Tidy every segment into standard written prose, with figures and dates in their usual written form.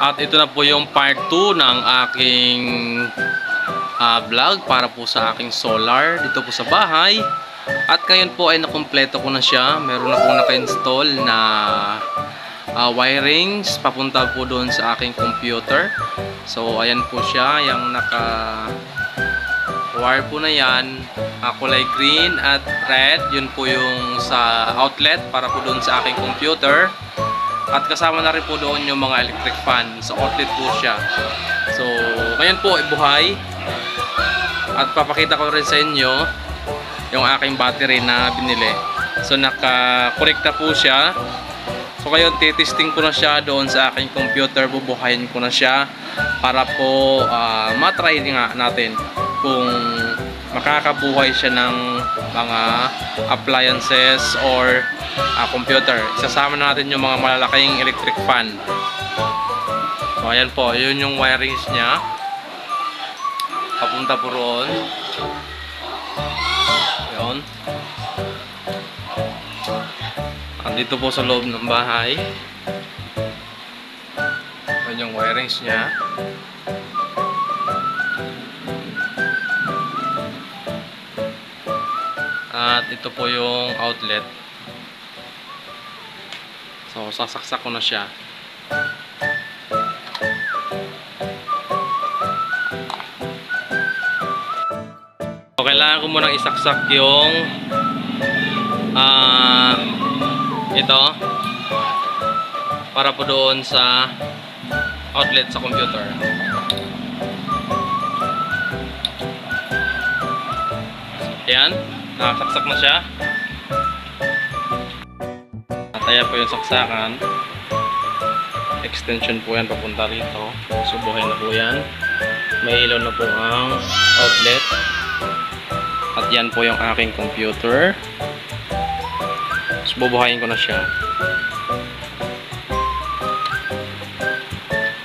At ito na po yung part 2 ng aking vlog para po sa aking solar dito po sa bahay. At ngayon po ay nakumpleto ko na siya. Meron na pong naka-install na wirings papunta po doon sa aking computer. So ayan po siya, yung naka-wire po na yan, kulay green at red. Yun po yung sa outlet para po doon sa aking computer. At kasama na rin po doon yung mga electric fan. Sa outlet po siya. So, ngayon po ay buhay. At papakita ko rin sa inyo yung aking battery na binili. So, naka-connecta po siya. So, ngayon titesting ko na siya doon sa aking computer. Bubuhayin ko na siya para po matry nga natin kung makakabuhay siya ng mga appliances or computer. Isasama natin yung mga malalaking electric fan. So ayan po, yun yung wirings niya papunta po roon. Ayan. Andito po sa loob ng bahay. Ayan yung wirings niya. At ito po yung outlet. So, sasaksak ko na siya. So, kailangan ko munang isaksak yung ito para po doon sa outlet sa computer. Ayan, nakasaksak na siya. Ayan po yung saksakan. Extension po yan papunta rito. Subuhin na po yan. May ilaw na po ang outlet. At yan po yung aking computer. So, bubuhayin ko na siya.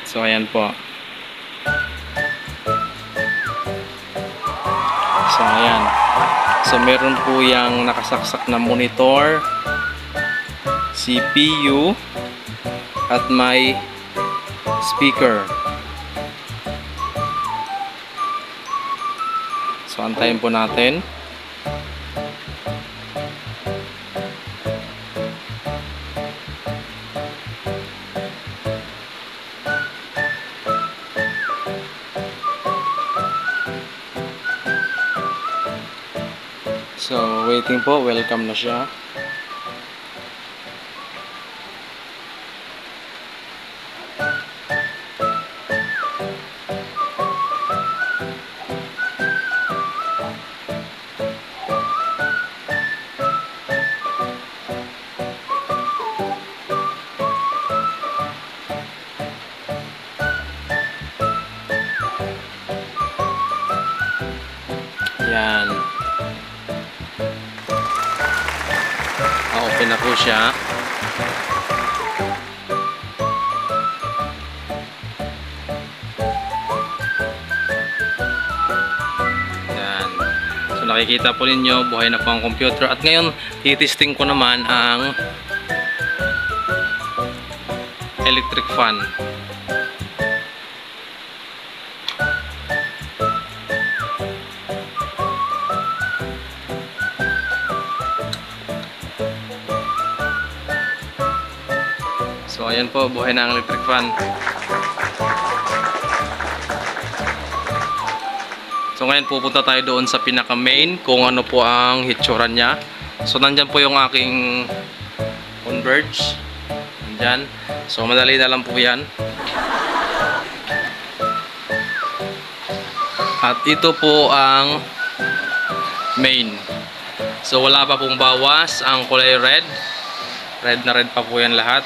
So ayan po. So ayan. So meron po yung nakasaksak na monitor, CPU at may speaker. So antayin po natin. So waiting po, welcome na siya. Yan. Open na po siya. Yan. So nakikita po ninyo, buhay na po ang computer. At ngayon, titesting ko naman ang electric fan. So ayan po, buhay na ang electric fan. So ngayon pupunta tayo doon sa pinaka main kung ano po ang hitsura niya. So nandyan po yung aking Converge. Nandyan. So madali na lang po yan. At ito po ang main. So wala pa pong bawas ang kulay red. Red na red pa po yan lahat.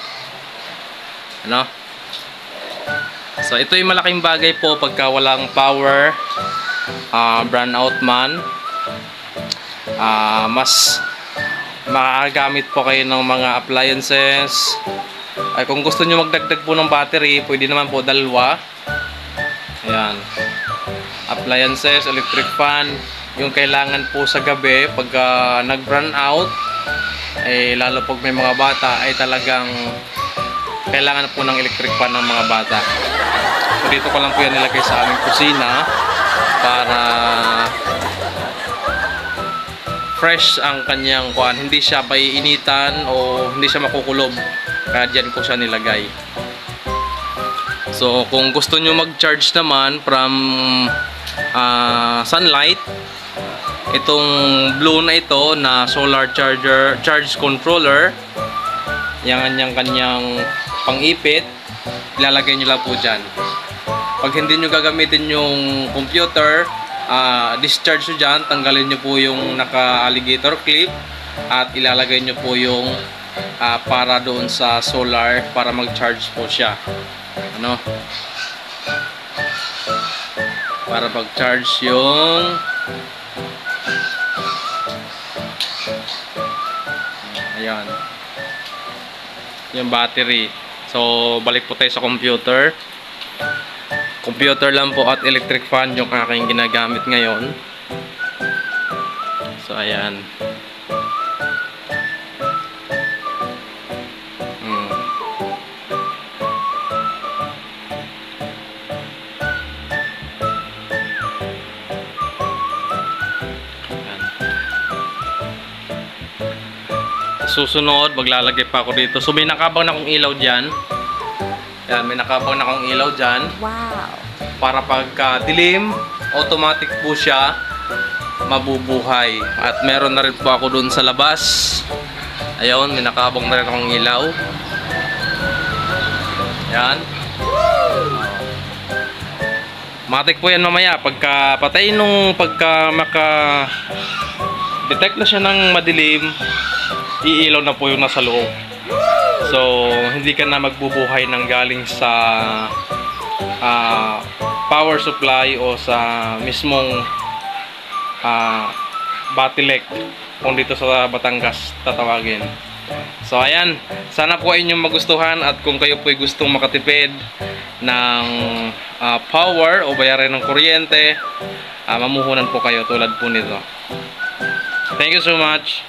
Ano? So ito yung malaking bagay po pagka walang power, brownout man, mas makagamit po kayo ng mga appliances. Ay, kung gusto nyo magdagdag po ng battery, pwede naman po dalawa. Ayan, appliances, electric fan, yung kailangan po sa gabi pagka nag-brown out, lalo pag may mga bata ay talagang kailangan po ng electric fan ng mga bata. So dito ko lang po yan nilagay sa aming kusina para fresh ang kanyang kuan, hindi siya paiinitan o hindi siya makukulob, kaya dyan ko siya nilagay. So kung gusto nyo mag-charge naman from sunlight, itong blue na ito na solar charge controller, yung kanyang pang-ipit, ilalagay nyo lang po dyan. Pag hindi nyo gagamitin yung computer, discharge nyo dyan, tanggalin nyo po yung naka-alligator clip at ilalagay nyo po yung para doon sa solar para mag-charge po siya. Ano? Para mag-charge yung ayan, yung battery. So balik po tayo sa computer. Computer lang po at electric fan yung aking ginagamit ngayon. So ayan. Susunod, maglalagay pa ako dito. So may nakabang na akong ilaw dyan. Yan, may nakabang na akong ilaw dyan. Wow! Para pagka dilim, automatic po siya mabubuhay. At meron na rin po ako dun sa labas. Ayun, may nakabang na rin akong ilaw. Yan. Matik po yan mamaya. Pagka patay nung pagka maka-detect na siya ng madilim, iilaw na po yung nasa loob. So, hindi ka na magbubuhay ng galing sa power supply o sa mismong Batilek kung dito sa Batangas tatawagin. So, ayan. Sana po ay inyong magustuhan at kung kayo po ay gustong makatipid ng power o bayaran ng kuryente, mamuhunan po kayo tulad po nito. Thank you so much.